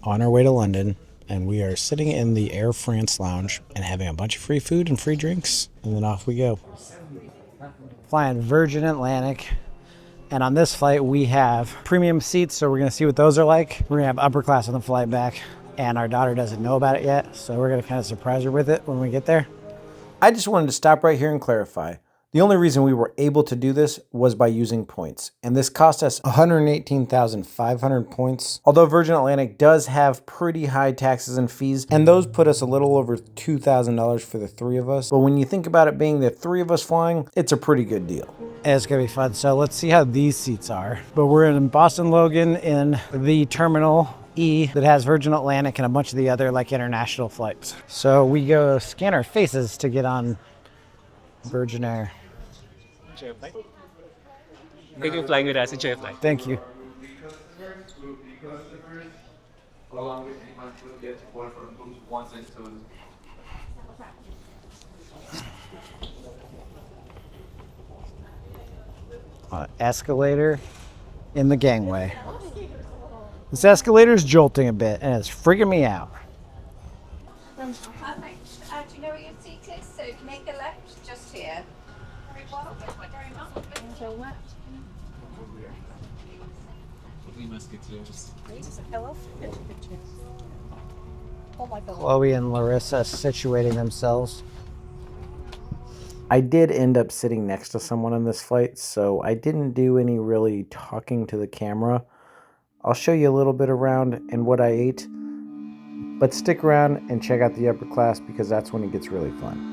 on our way to London, and we are sitting in the Air France lounge and having a bunch of free food and free drinks, and then off we go. Flying Virgin Atlantic, and on this flight we have premium seats, so we're going to see what those are like. We're going to have upper class on the flight back, and our daughter doesn't know about it yet, so we're going to kind of surprise her with it when we get there. I just wanted to stop right here and clarify. The only reason we were able to do this was by using points, and this cost us 118,500 points. Although Virgin Atlantic does have pretty high taxes and fees, and those put us a little over $2,000 for the three of us. But when you think about it being the three of us flying, it's a pretty good deal. And it's gonna be fun. So let's see how these seats are. But we're in Boston Logan in the Terminal E that has Virgin Atlantic and a bunch of the other like international flights. So we go scan our faces to get on Virgin Air. Enjoy your flight. Thank you for flying with us. Enjoy your flight. Thank you. Escalator in the gangway. This escalator is jolting a bit and it's freaking me out. Perfect. Do you know where your seat is? So make a left just here. Very well. Thank you very much. Thank you so much. Chloe and Larissa situating themselves. I did end up sitting next to someone on this flight, so I didn't do any really talking to the camera. I'll show you a little bit around and what I ate, but stick around and check out the upper class because that's when it gets really fun.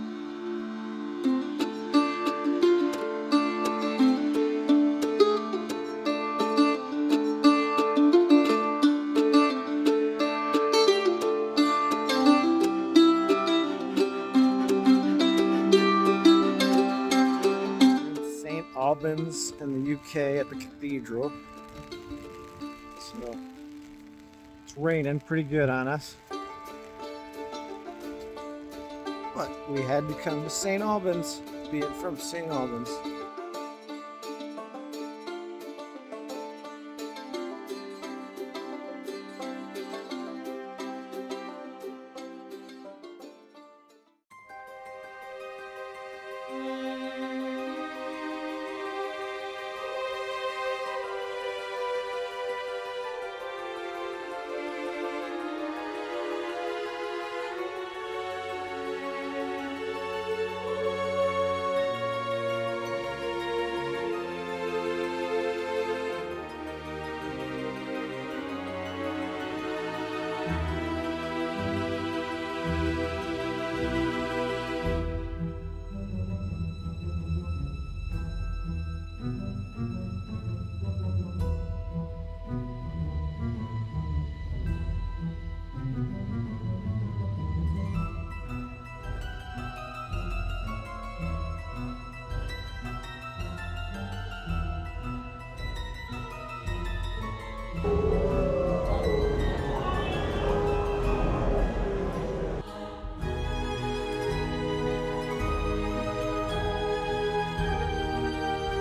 Albans in the UK at the cathedral. So it's raining pretty good on us. But we had to come to St. Albans, be it from St. Albans.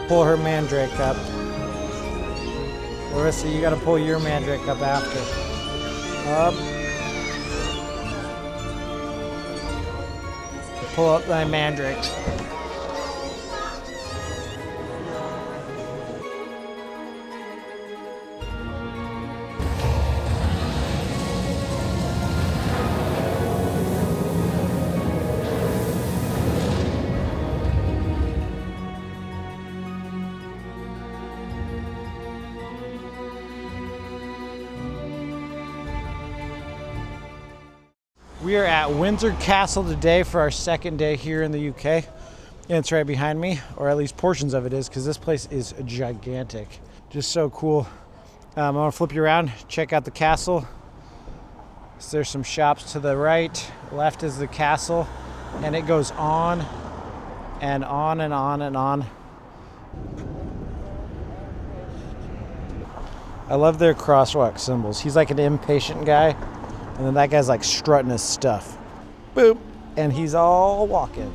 Pull her mandrake up. Larissa, you gotta pull your mandrake up after. Up. Pull up thy mandrake. We are at Windsor Castle today for our second day here in the UK. And it's right behind me, or at least portions of it is, because this place is gigantic. Just so cool. I'm gonna flip you around, check out the castle. So there's some shops to the right. Left is the castle, and it goes on and on and on and on. I love their crosswalk symbols. He's like an impatient guy. And then that guy's like strutting his stuff. Boop. And he's all walking.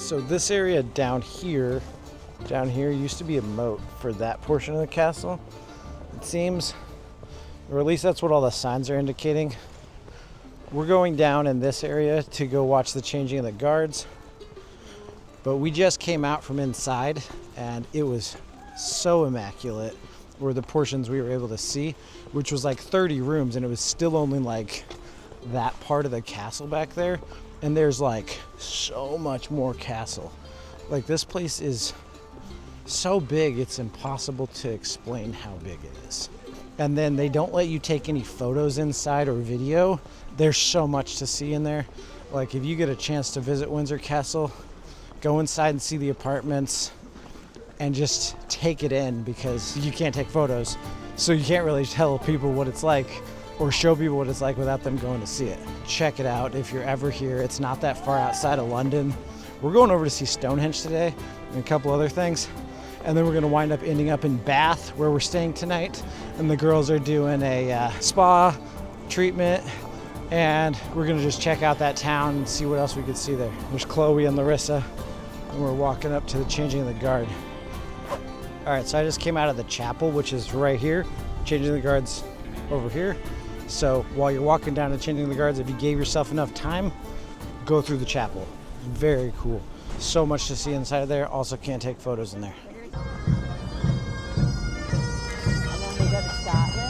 So this area down here used to be a moat for that portion of the castle, it seems, or at least that's what all the signs are indicating. We're going down in this area to go watch the changing of the guards, but we just came out from inside and it was so immaculate, were the portions we were able to see, which was like 30 rooms, and it was still only like that part of the castle back there, and there's like so much more castle. Like, this place is so big it's impossible to explain how big it is. And then they don't let you take any photos inside or video. There's so much to see in there. Like, if you get a chance to visit Windsor Castle, go inside and see the apartments and just take it in, because you can't take photos, so you can't really tell people what it's like or show people what it's like without them going to see it. Check it out if you're ever here. It's not that far outside of London. We're going over to see Stonehenge today and a couple other things, and then we're going to wind up ending up in Bath, where we're staying tonight, and the girls are doing a spa treatment, and we're going to just check out that town and see what else we could see there. There's Chloe and Larissa, and we're walking up to the changing of the guard. All right, so I just came out of the chapel, which is right here. Changing the guards over here. So while you're walking down and changing the guards, if you gave yourself enough time, go through the chapel. Very cool. So much to see inside of there. Also can't take photos in there. And then we go to Scotland.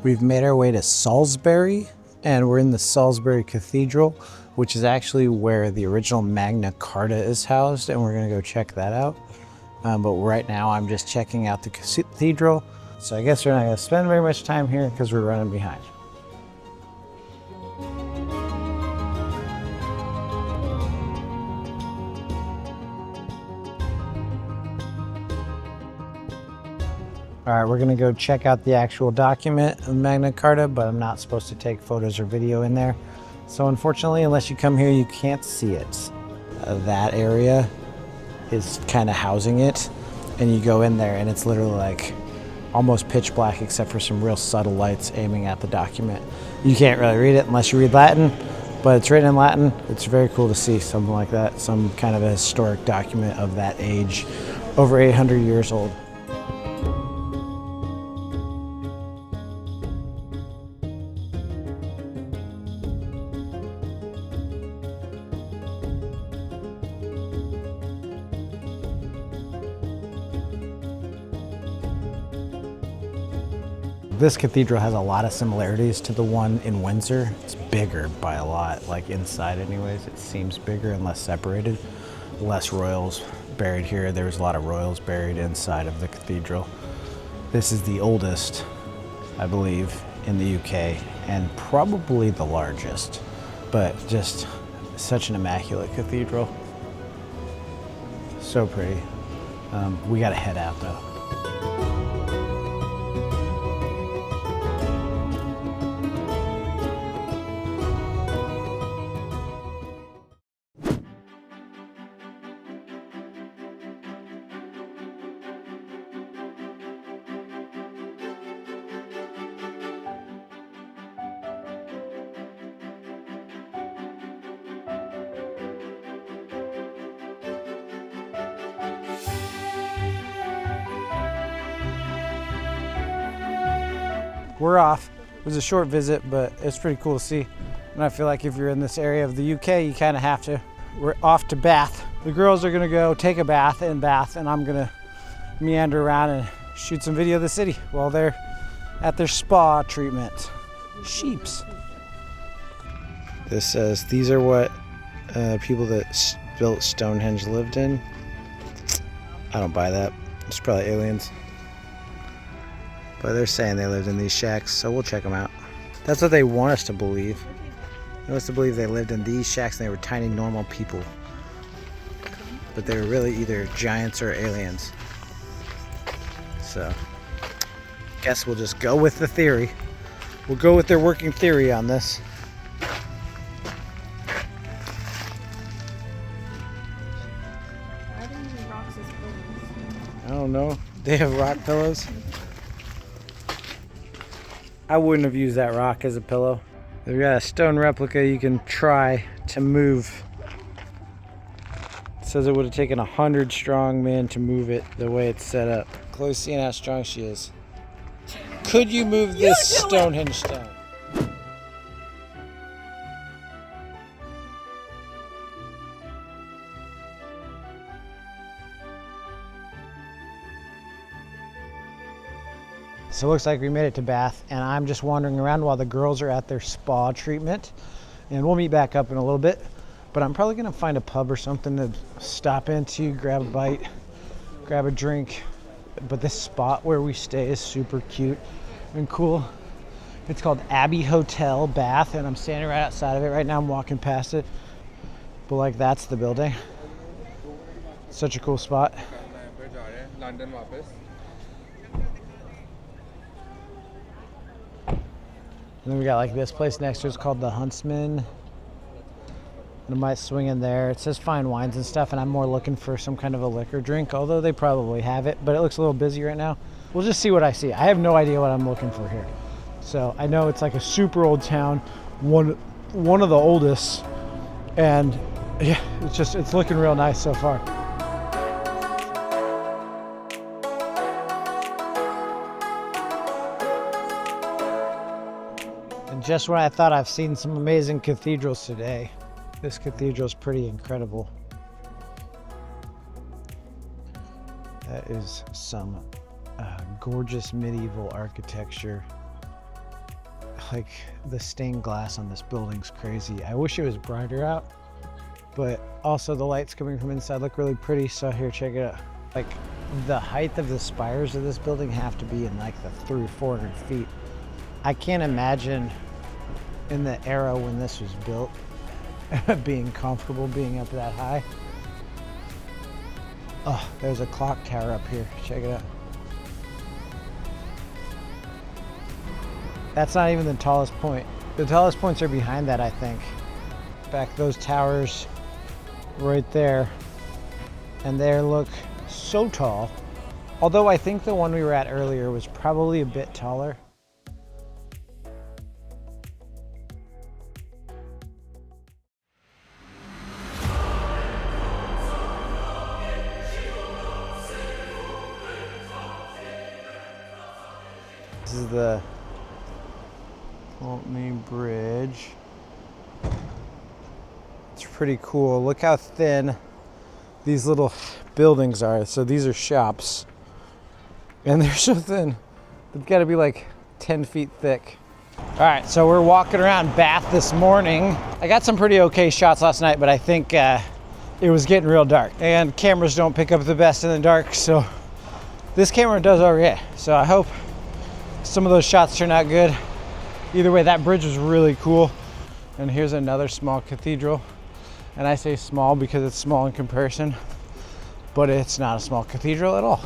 We've made our way to Salisbury, and we're in the Salisbury Cathedral, which is actually where the original Magna Carta is housed, and we're gonna go check that out. But right now I'm just checking out the cathedral, so I guess we're not gonna spend very much time here because we're running behind. All right, we're gonna go check out the actual document of Magna Carta, but I'm not supposed to take photos or video in there. So unfortunately, unless you come here, you can't see it. That area is kind of housing it, and you go in there and it's literally like almost pitch black except for some real subtle lights aiming at the document. You can't really read it unless you read Latin, but it's written in Latin. It's very cool to see something like that, some kind of a historic document of that age, over 800 years old. This cathedral has a lot of similarities to the one in Windsor. It's bigger by a lot, like inside anyways. It seems bigger and less separated. Less royals buried here. There's a lot of royals buried inside of the cathedral. This is the oldest, I believe, in the UK, and probably the largest, but just such an immaculate cathedral. So pretty. We gotta head out though. We're off. It was a short visit, but it's pretty cool to see. And I feel like if you're in this area of the UK, you kind of have to. We're off to Bath. The girls are gonna go take a bath in Bath, and I'm gonna meander around and shoot some video of the city while they're at their spa treatment. Sheeps. This says these are what people that built Stonehenge lived in. I don't buy that. It's probably aliens. But they're saying they lived in these shacks, so we'll check them out. That's what they want us to believe. They want us to believe they lived in these shacks and they were tiny, normal people. But they were really either giants or aliens. So, guess we'll just go with the theory. We'll go with their working theory on this. Why do you use rocks as pillows? I don't know. They have rock pillows. I wouldn't have used that rock as a pillow. They've got a stone replica you can try to move. It says it would have taken 100 strong men to move it the way it's set up. Chloe's seeing how strong she is. Could you move this Stonehenge stone? So it looks like we made it to Bath, and I'm just wandering around while the girls are at their spa treatment. And we'll meet back up in a little bit, but I'm probably gonna find a pub or something to stop into, grab a bite, grab a drink. But this spot where we stay is super cute and cool. It's called Abbey Hotel Bath, and I'm standing right outside of it right now. I'm walking past it, but like that's the building. Such a cool spot. And then we got like this place next to it's called the Huntsman. And I might swing in there. It says fine wines and stuff, and I'm more looking for some kind of a liquor drink, although they probably have it, but it looks a little busy right now. We'll just see what I see. I have no idea what I'm looking for here. So I know it's like a super old town, one of the oldest, and yeah, it's looking real nice so far. And just when I thought I've seen some amazing cathedrals today, this cathedral is pretty incredible. That is some gorgeous medieval architecture. Like the stained glass on this building's crazy. I wish it was brighter out, but also the lights coming from inside look really pretty. So here, check it out. Like the height of the spires of this building have to be in like the 300 or 400 feet. I can't imagine in the era when this was built being comfortable being up that high. Oh, there's a clock tower up here. Check it out. That's not even the tallest point. The tallest points are behind that, I think. Back those towers right there. And they look so tall. Although I think the one we were at earlier was probably a bit taller. This is the Pulteney Bridge. It's pretty cool. Look how thin these little buildings are. So these are shops, and they're so thin. They've got to be like 10 feet thick. All right, so we're walking around Bath this morning. I got some pretty okay shots last night, but I think it was getting real dark, and cameras don't pick up the best in the dark. So this camera does okay. So I hope some of those shots turn out good. Either way, that bridge was really cool. And here's another small cathedral. And I say small because it's small in comparison, but it's not a small cathedral at all.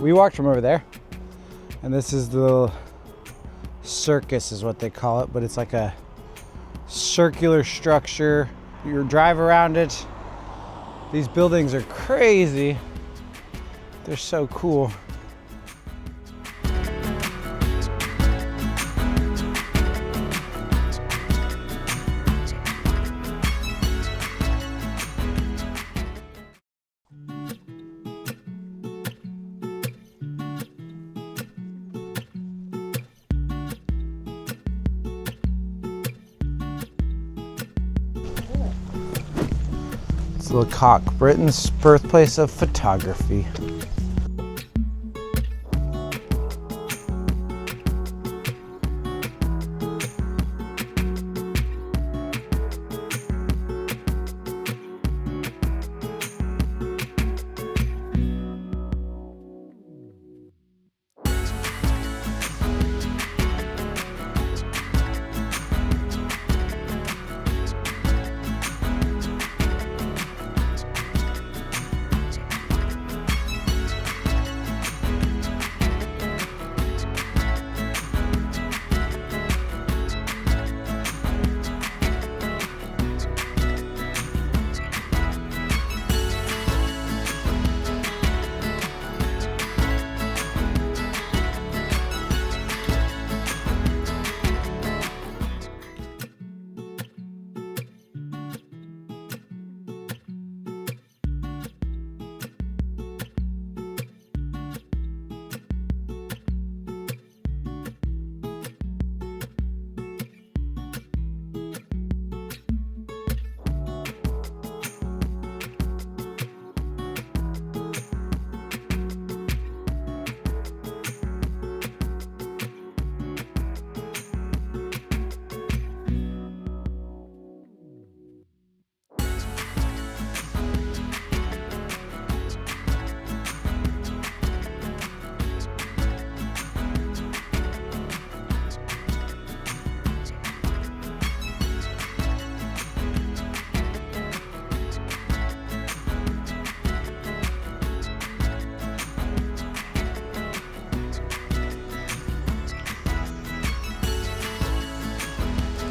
We walked from over there, and this is the little circus is what they call it, but it's like a circular structure. You drive around it. These buildings are crazy. They're so cool. It's Lecoq, Britain's birthplace of photography.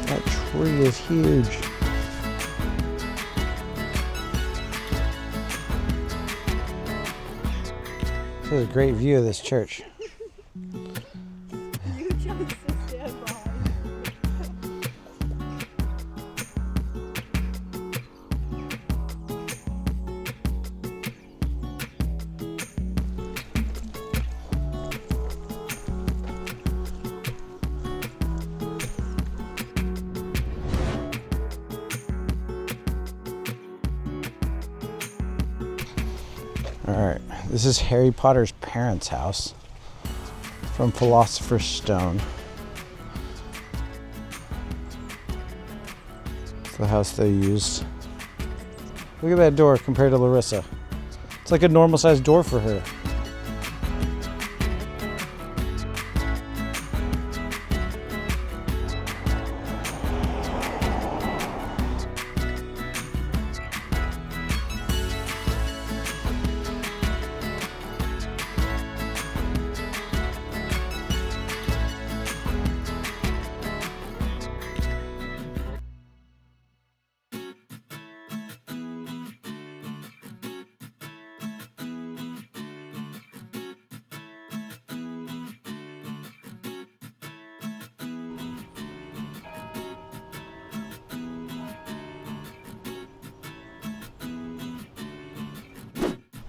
That tree is huge. This is a great view of this church. You chose to stand behind. Alright, this is Harry Potter's parents' house from Philosopher's Stone. It's the house they used. Look at that door compared to Larissa. It's like a normal sized door for her.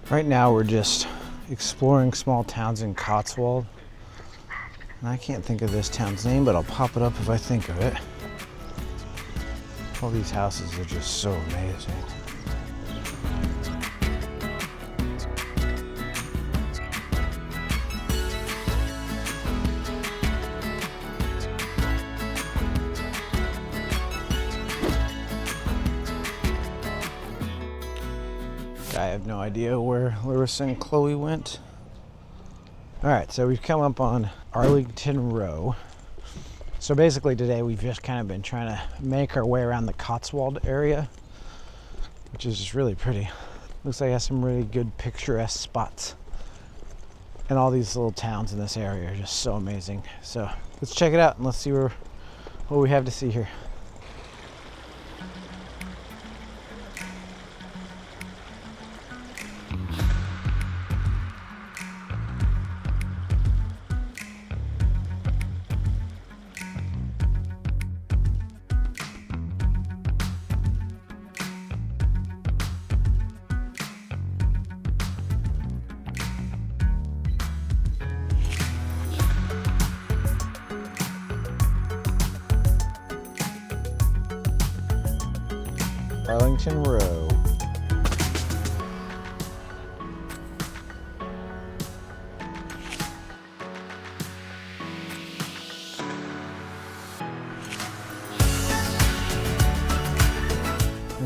Right now we're just exploring small towns in Cotswold. And I can't think of this town's name, but I'll pop it up if I think of it. All these houses are just so amazing. I have no idea where Larissa and Chloe went. Alright, so we've come up on Arlington Row. So basically today we've just kind of been trying to make our way around the Cotswold area, which is just really pretty. Looks like it has some really good picturesque spots. And all these little towns in this area are just so amazing. So let's check it out and let's see what we have to see here. Arlington Row.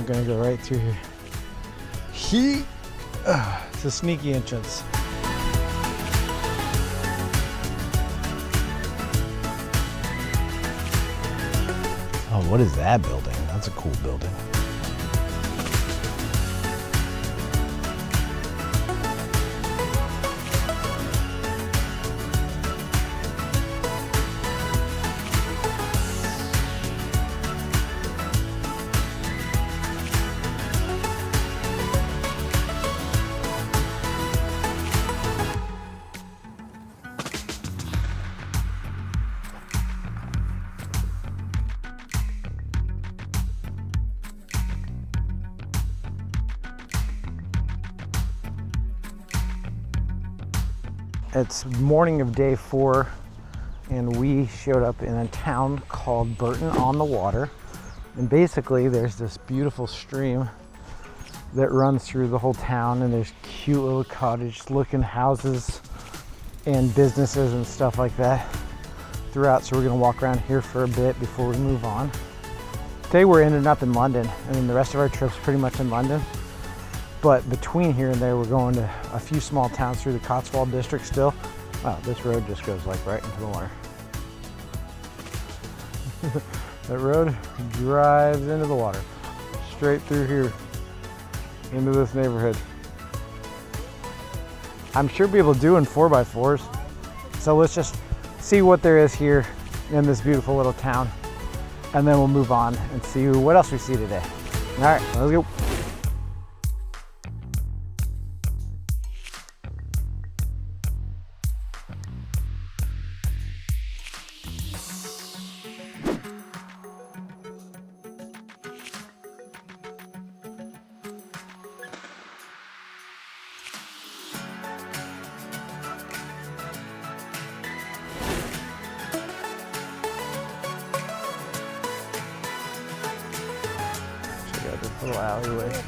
I'm gonna go right through here. It's a sneaky entrance. Oh, what is that building? That's a cool building. It's morning of day 4, and we showed up in a town called Bourton on the water. And basically there's this beautiful stream that runs through the whole town, and there's cute little cottage looking houses and businesses and stuff like that throughout. So we're gonna walk around here for a bit before we move on. Today we're ending up in London, and then the rest of our trip's pretty much in London. But between here and there, we're going to a few small towns through the Cotswold district still. Wow, this road just goes like right into the water. That road drives into the water, straight through here, into this neighborhood. I'm sure people doing 4x4s. So let's just see what there is here in this beautiful little town, and then we'll move on and see what else we see today. All right, let's go. Little alleyway.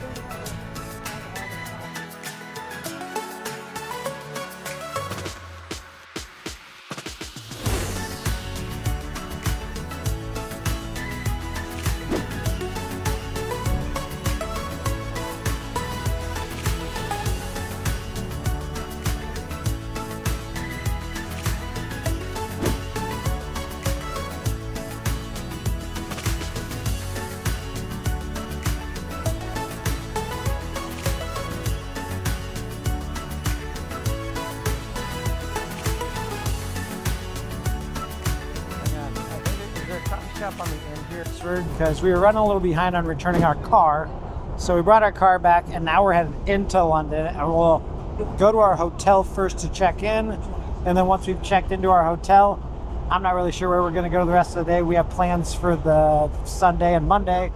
Up on the end here because we were running a little behind on returning our car, so we brought our car back, and now we're headed into London, and we'll go to our hotel first to check in, and then once we've checked into our hotel, I'm not really sure where we're going to go the rest of the day. We have plans for the Sunday and Monday,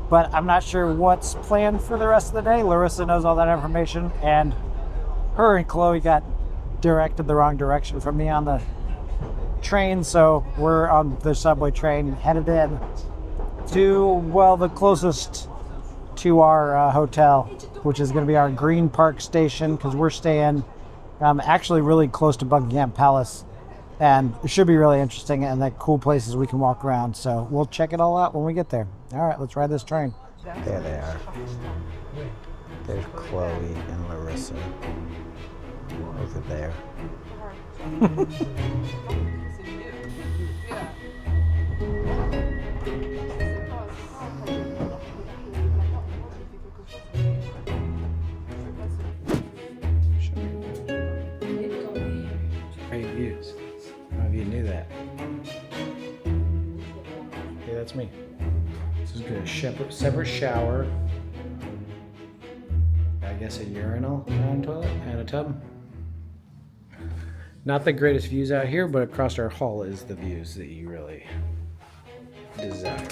but I'm not sure what's planned for the rest of the day. Larissa knows all that information, and her and Chloe got directed the wrong direction from me on the train, so we're on the subway train headed in to, well, the closest to our hotel, which is going to be our Green Park station, because we're staying actually really close to Buckingham Palace, and it should be really interesting and like cool places we can walk around. So we'll check it all out when we get there. All right, let's ride this train. There they are. There's Chloe and Larissa over there. Great views. I don't know if you knew that. Okay, that's me. This is good. Separate shower. I guess a urinal and toilet and a tub. Not the greatest views out here, but across our hall is the views that you really desire.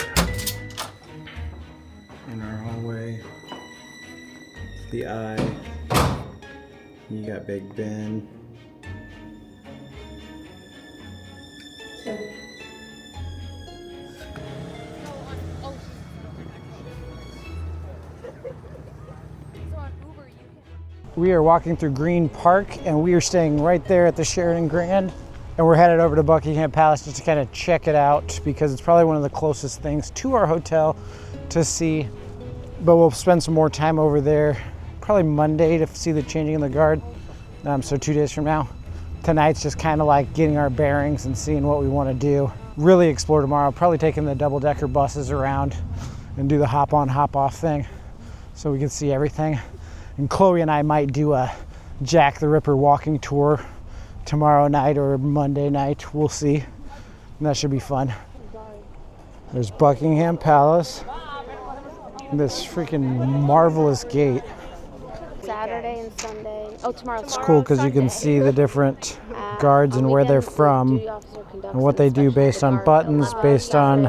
In our hallway, the eye, you got Big Ben. We are walking through Green Park, and we are staying right there at the Sheraton Grand, and we're headed over to Buckingham Palace just to kind of check it out, because it's probably one of the closest things to our hotel to see but we'll spend some more time over there, probably Monday, to see the changing of the guard. So 2 days from now. Tonight's just kind of like getting our bearings and seeing what we want to do. Really explore tomorrow, probably taking the double-decker buses around and do the hop-on, hop-off thing so we can see everything. And Chloe and I might do a Jack the Ripper walking tour tomorrow night or Monday night. We'll see. And that should be fun. There's Buckingham Palace. This freaking marvelous gate. Saturday and Sunday. Oh, tomorrow. It's cool because you can see the different guards and where they're from and what they do based on buttons, based on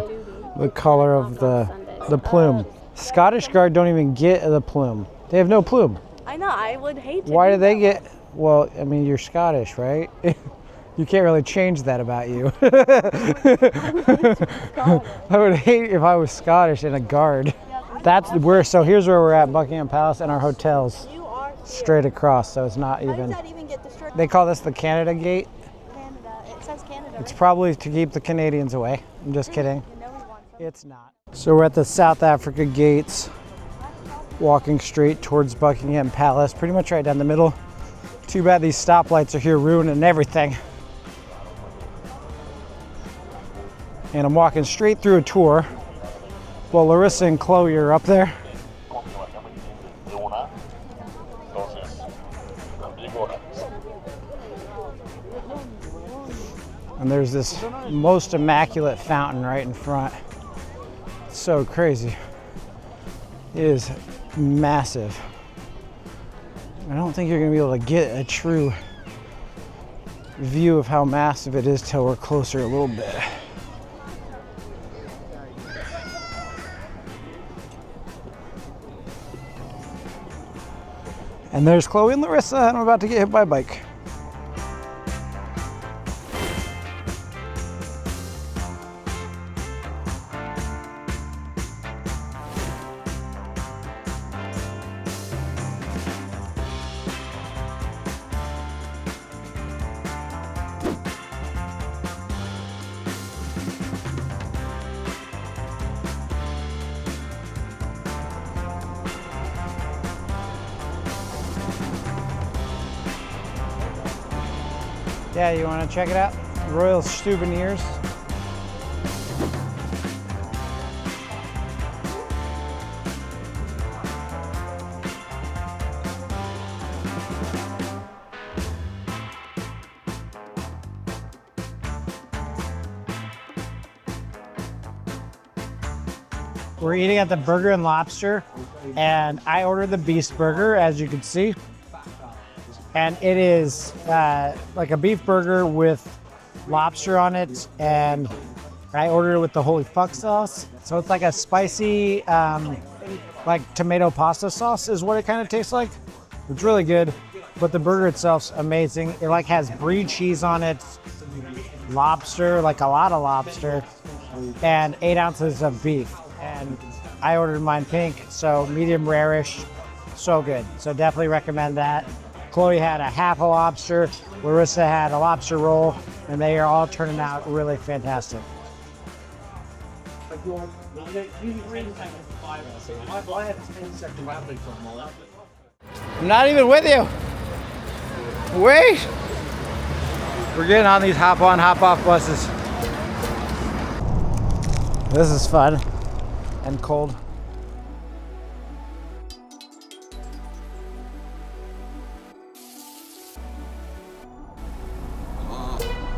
the color of the plume. Scottish Guard don't even get the plume. They have no plume. I know, I would hate to. Why do they get? Well, I mean, you're Scottish, right? You can't really change that about you. I would hate if I was Scottish and a guard. So here's where we're at, Buckingham Palace, and our hotels straight across, so it's not even. How does that even get distracted? They call this the Canada Gate. Canada. It says Canada. It's probably to keep the Canadians away. I'm just kidding. You know we want some. It's not. So we're at the South Africa gates, walking straight towards Buckingham Palace, pretty much right down the middle. Too bad these stoplights are here ruining everything. And I'm walking straight through a tour while Larissa and Chloe are up there. And there's this most immaculate fountain right in front. It's so crazy. It is massive. I don't think you're gonna be able to get a true view of how massive it is till we're closer a little bit. And there's Chloe and Larissa, and I'm about to get hit by a bike. Yeah, you want to check it out? Royal Souvenirs. We're eating at the Burger and Lobster, and I ordered the Beast Burger, as you can see. And it is like a beef burger with lobster on it, and I ordered it with the holy fuck sauce. So it's like a spicy, like tomato pasta sauce is what it kind of tastes like. It's really good, but the burger itself's amazing. It like has brie cheese on it, lobster, like a lot of lobster, and 8 ounces of beef. And I ordered mine pink, so medium rare-ish, so good. So definitely recommend that. Chloe had a half a lobster, Larissa had a lobster roll, and they are all turning out really fantastic. I'm not even with you. Wait! We're getting on these hop-on, hop-off buses. This is fun and cold.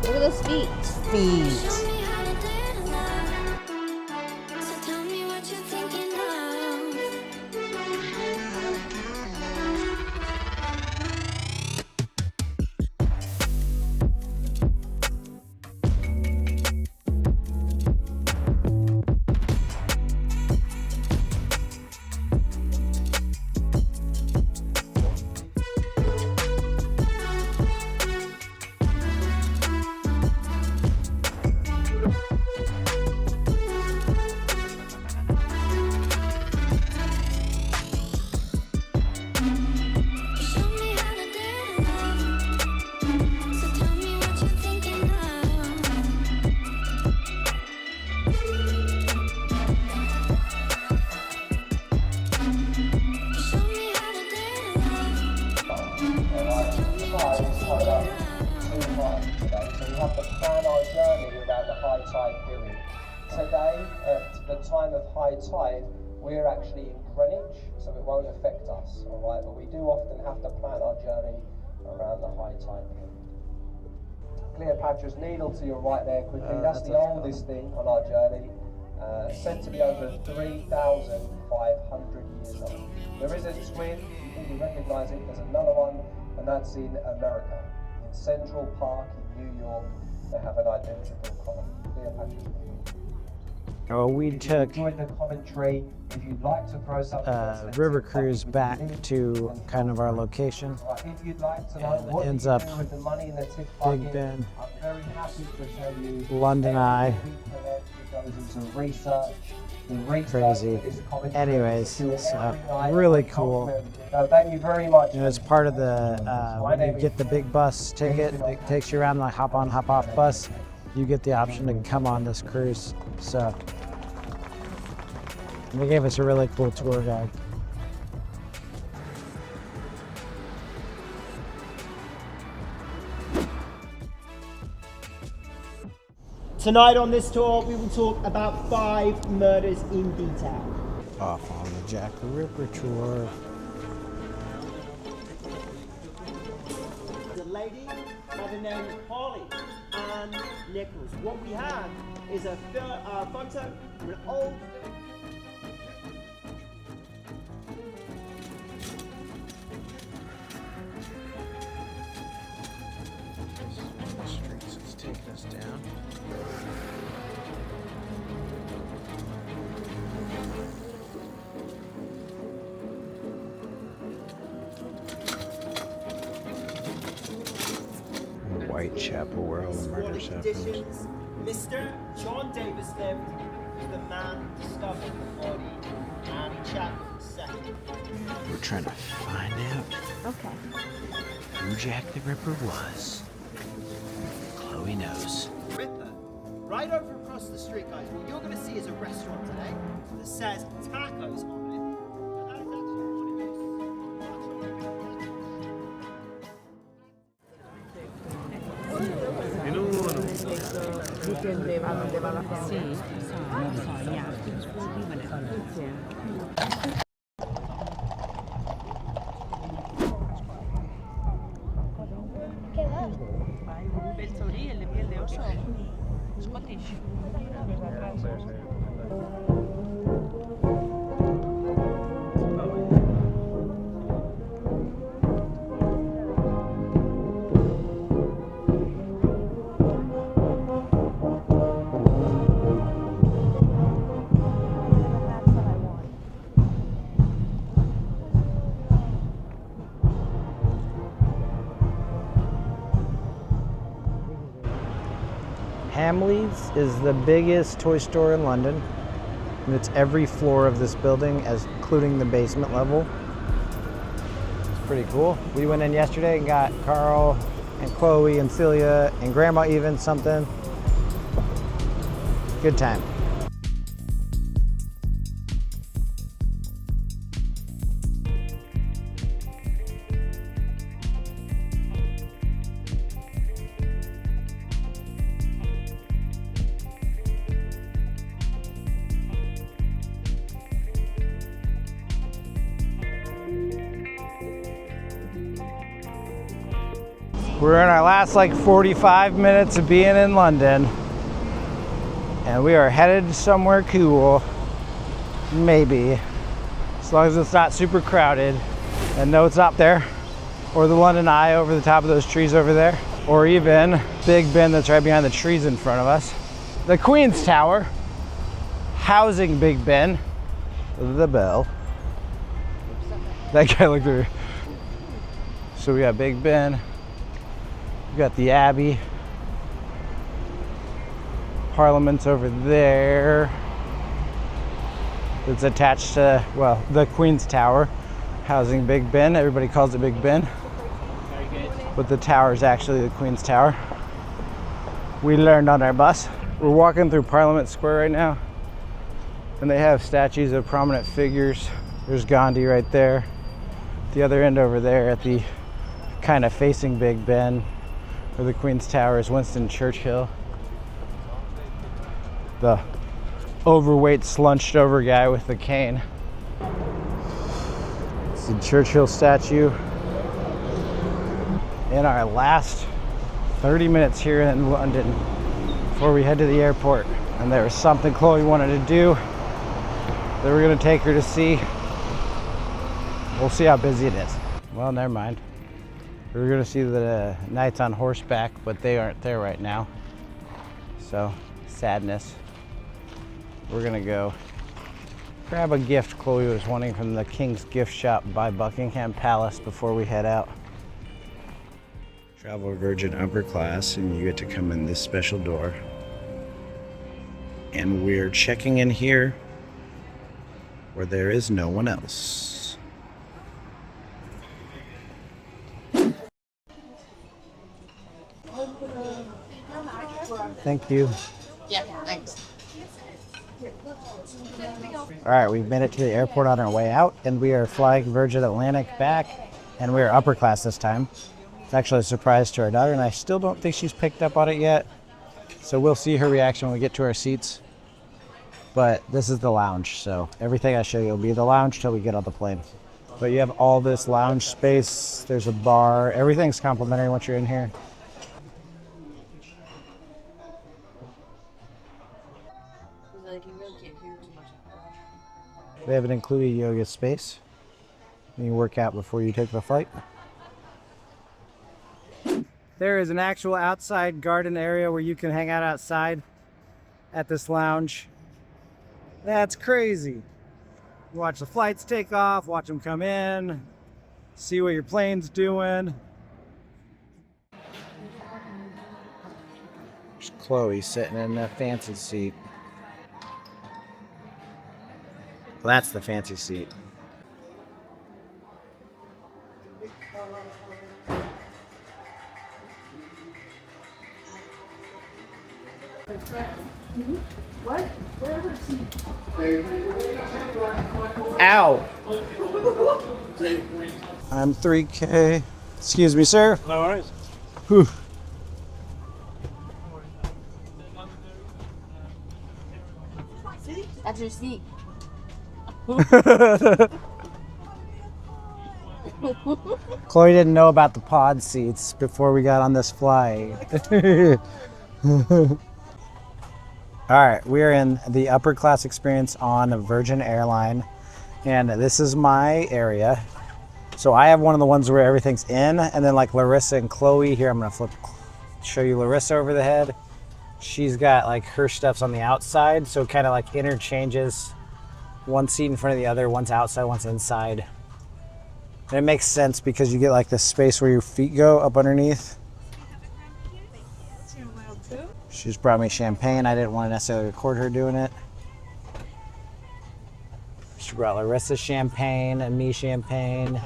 Look at those feet. Feet. period. Today, at the time of high tide, we're actually in Greenwich, so it won't affect us, all right? But we do often have to plan our journey around the high tide period. Cleopatra's Needle to your right there quickly, that's the oldest thing on our journey, said to be over 3,500 years old. There is a twin, you probably recognise it, there's another one, and that's in America. In Central Park in New York, they have an identical column, Cleopatra's Needle. Oh, we took Enjoyed the commentary. If you'd like to throw something river cruise back to kind of our location. If you'd like to know what ends you up do with the money in the tip Big bucket, Ben, I'm very happy to tell you London Eye. it goes into research. The research Crazy. is commentary. Anyways, We do it so every night. really cool. Thank you very much. You know, it's part of the when you get the big bus ticket that takes you around the hop on, hop off bus. You get the option to come on this cruise. So they gave us a really cool tour guide. Tonight on this tour, we will talk about 5 murders in detail. Off on the Jack the Ripper tour. The lady by the name of Holly Ann Nichols. What we have is a photo of an old... The streets is taking us down. Whitechapel, where all the murders happened. Conditions. Mr. John Davis lived was the man who discovered the body Annie Chapman II. We're trying to find out Okay. who Jack the Ripper was. Chloe knows. Ripper. Right over across the street, guys, what you're going to see is a restaurant today that says tacos on it. And that is actually what it is. Okay, well. Hamleys is the biggest toy store in London. And it's every floor of this building, including the basement level. It's pretty cool. We went in yesterday and got Carl and Chloe and Celia and Grandma even something. Good time. We're in our last like 45 minutes of being in London, and we are headed somewhere cool, maybe, as long as it's not super crowded. And no, it's not there, or the London Eye over the top of those trees over there, or even Big Ben that's right behind the trees in front of us. The Queen's Tower, housing Big Ben, the bell. That guy looked over. So we got Big Ben. We got the Abbey. Parliament's over there. It's attached to, well, the Queen's Tower, housing Big Ben. Everybody calls it Big Ben. But the tower is actually the Queen's Tower. We learned on our bus. We're walking through Parliament Square right now, and they have statues of prominent figures. There's Gandhi right there. The other end over there at the kind of facing Big Ben, where the Queen's Tower is Winston Churchill. the overweight, slunched over guy with the cane. It's the Churchill statue. In our last 30 minutes here in London before we head to the airport. And there was something Chloe wanted to do that we're gonna take her to see. We'll see how busy it is. Well, never mind. We were gonna see the knights on horseback, but they aren't there right now. So, sadness. We're gonna go grab a gift Chloe was wanting from the King's Gift Shop by Buckingham Palace before we head out. Travel Virgin Upper Class, and you get to come in this special door. And we're checking in here where there is no one else. Thank you. Yeah, thanks. All right, we've made it to the airport on our way out, and we are flying Virgin Atlantic back, and we are upper class this time. It's actually a surprise to our daughter, and I still don't think she's picked up on it yet. So we'll see her reaction when we get to our seats. But this is the lounge, so everything I show you will be the lounge till we get on the plane. But you have all this lounge space. There's a bar. Everything's complimentary once you're in here. They have an included yoga space. You can work out before you take the flight. There is an actual outside garden area where you can hang out outside at this lounge. That's crazy. You watch the flights take off, watch them come in, see what your plane's doing. There's Chloe sitting in a fancy seat. Well, that's the fancy seat. Ow! I'm 3K. Excuse me, sir. No worries. Whew. That's your seat. Chloe didn't know about the pod seats before we got on this flight. All right, we are in the upper class experience on a Virgin airline, and this is my area. So I have one of the ones where everything's in, and then like Larissa and Chloe here, I'm gonna show you Larissa over the head. She's got like her stuff's on the outside, so it kind of like interchanges. One seat in front of the other, one's outside, one's inside. And it makes sense because you get like this space where your feet go up underneath. She's brought me champagne. I didn't want to necessarily record her doing it. She brought Larissa champagne and me champagne.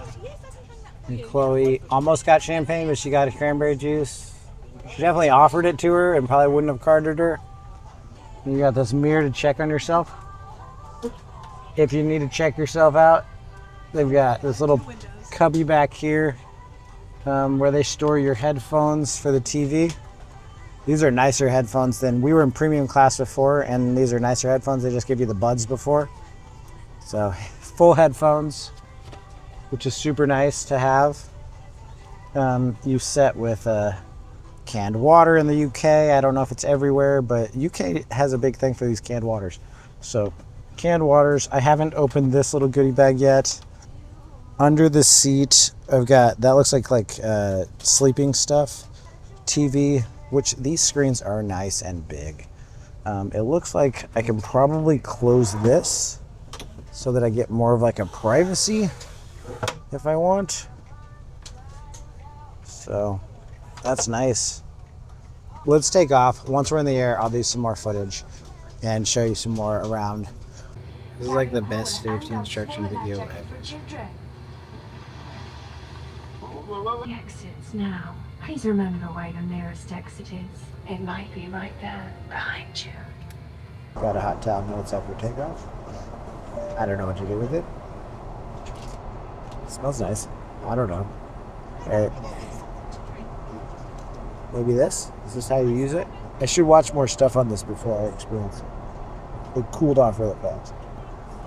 And Chloe almost got champagne, but she got a cranberry juice. She definitely offered it to her and probably wouldn't have carded her. And you got this mirror to check on yourself. If you need to check yourself out, they've got this little cubby back here where they store your headphones for the TV. These are nicer headphones than we were in premium class before, and these are nicer headphones. They just give you the buds before. So full headphones, which is super nice to have. You set with canned water in the UK. I don't know if it's everywhere, but UK has a big thing for these canned waters. So canned waters. I haven't opened this little goodie bag yet. Under the seat, I've got, that looks like sleeping stuff. TV, which these screens are nice and big. It looks like I can probably close this so that I get more of like a privacy if I want. So that's nice. Let's take off. Once we're in the air, I'll do some more footage and show you some more around. This is like the best safety instruction video ever. The exits now. Please remember where your nearest exit is. It might be right there, behind you. Got a hot towel notes up for takeoff. I don't know what to do with it. It smells nice. I don't know. Maybe this? Is this how you use it? I should watch more stuff on this before I experience it. It cooled off really fast.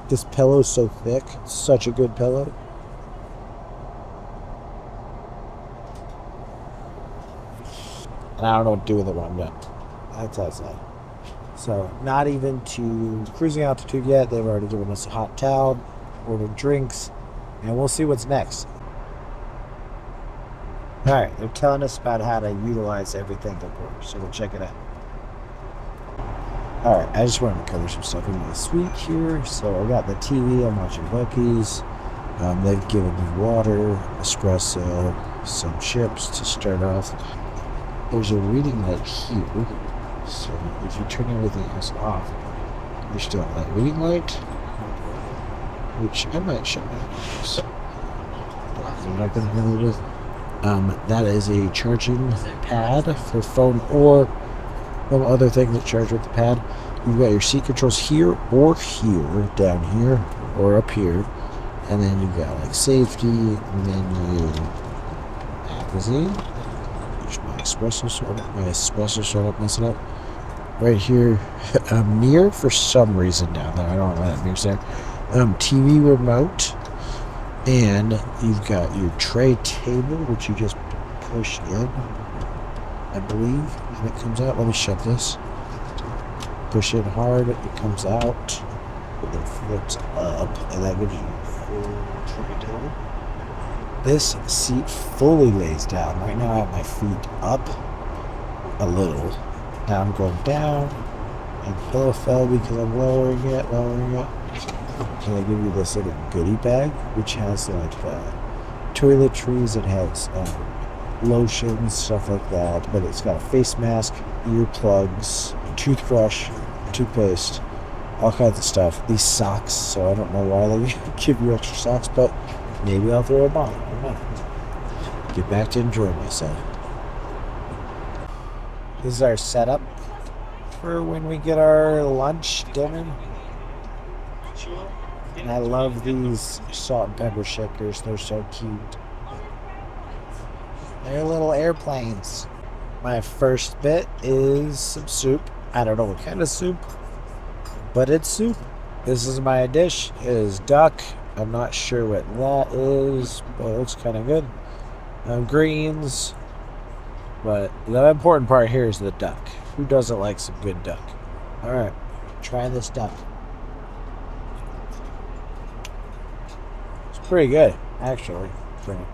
This pillow's so thick. Such a good pillow. And I don't know what to do with it when I'm done. That's outside. So, not even to cruising altitude yet. They've already given us a hot towel, ordered drinks, and we'll see what's next. Alright, they're telling us about how to utilize everything before, so we'll check it out. Alright, I just wanted to cover some stuff in my suite here. So I got the TV, I'm watching Buc-ee's. They've given me water, espresso, some chips to start off. There's a reading light here. So if you turn everything else off, you still have that reading light, which I might shut down. So, I'm not going to handle with. That is a charging pad for phone or other things that charge with the pad. You've got your seat controls here or here, down here or up here, and then you've got like safety, menu, magazine. There's my espresso startup messing up. Right here, a mirror for some reason down there. I don't know why that mirror's there. TV remote. And you've got your tray table, which you just push in, I believe, and it comes out. Let me shut this. Push it hard, it comes out, and then flips up, and that gives you a full tray table. This seat fully lays down. Right now I have my feet up a little. Now I'm going down, and the pillow fell because I'm lowering it. And they give you this little goodie bag, which has like toiletries, it has lotions, stuff like that. But it's got a face mask, earplugs, toothbrush, toothpaste, all kinds of stuff. These socks, so I don't know why they give you extra socks, but maybe I'll throw them on. I don't know. Get back to enjoying myself. This is our setup for when we get our lunch, dinner. And I love these salt and pepper shakers. They're so cute. They're little airplanes. My first bit is some soup. I don't know what kind of soup, but it's soup. This is my dish. It is duck. I'm not sure what that is, but it looks kind of good. Greens. But the important part here is the duck. Who doesn't like some good duck? Alright, try this duck. Pretty good, actually. So,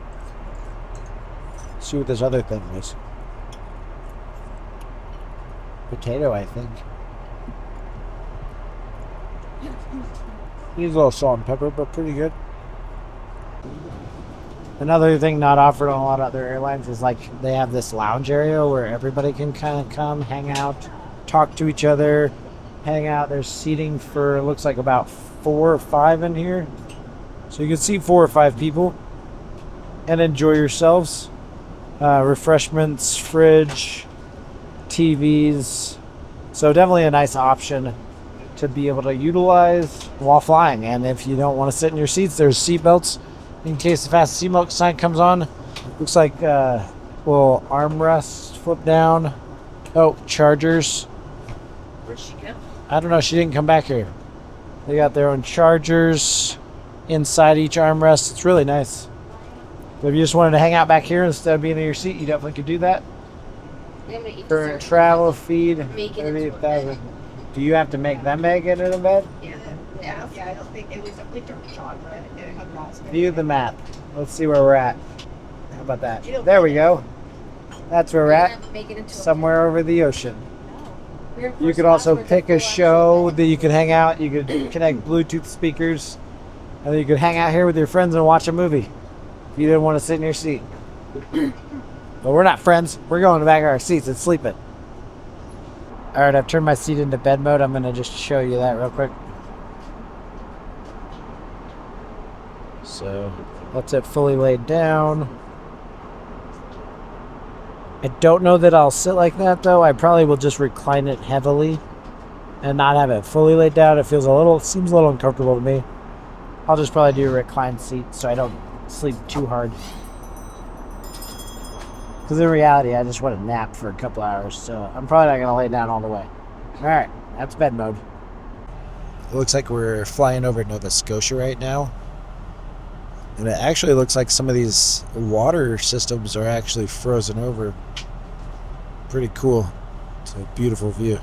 see what this other thing is. Potato, I think. Needs a little salt and pepper, but pretty good. Another thing not offered on a lot of other airlines is like they have this lounge area where everybody can kind of come, hang out, talk to each other, hang out. There's seating for, looks like about 4 or 5 in here. So you can see 4 or 5 people and enjoy yourselves. Refreshments, fridge, TVs. So definitely a nice option to be able to utilize while flying. And if you don't want to sit in your seats, there's seat belts in case the fast seatbelt sign comes on. Looks like little armrest flip down. Oh, chargers. Where'd she go? I don't know. She didn't come back here. They got their own chargers inside each armrest. It's really nice. If you just wanted to hang out back here instead of being in your seat, you definitely could do that. Current travel feed, 38,000. Do you have to make them make it in a bed? Yeah, I don't think it was a winter chocolate. View the map. Let's see where we're at. How about that? There we go. That's where we're at. Somewhere over the ocean. You could also pick a show that you could hang out. You could connect Bluetooth speakers. And then you could hang out here with your friends and watch a movie if you didn't want to sit in your seat. But we're not friends. We're going back to our seats and sleeping. Alright, I've turned my seat into bed mode. I'm going to just show you that real quick. So, that's it fully laid down. I don't know that I'll sit like that though. I probably will just recline it heavily and not have it fully laid down. It seems a little uncomfortable to me. I'll just probably do a reclined seat so I don't sleep too hard. Because in reality, I just want to nap for a couple hours, so I'm probably not going to lay down all the way. Alright, that's bed mode. It looks like we're flying over Nova Scotia right now. And it actually looks like some of these water systems are actually frozen over. Pretty cool. It's a beautiful view.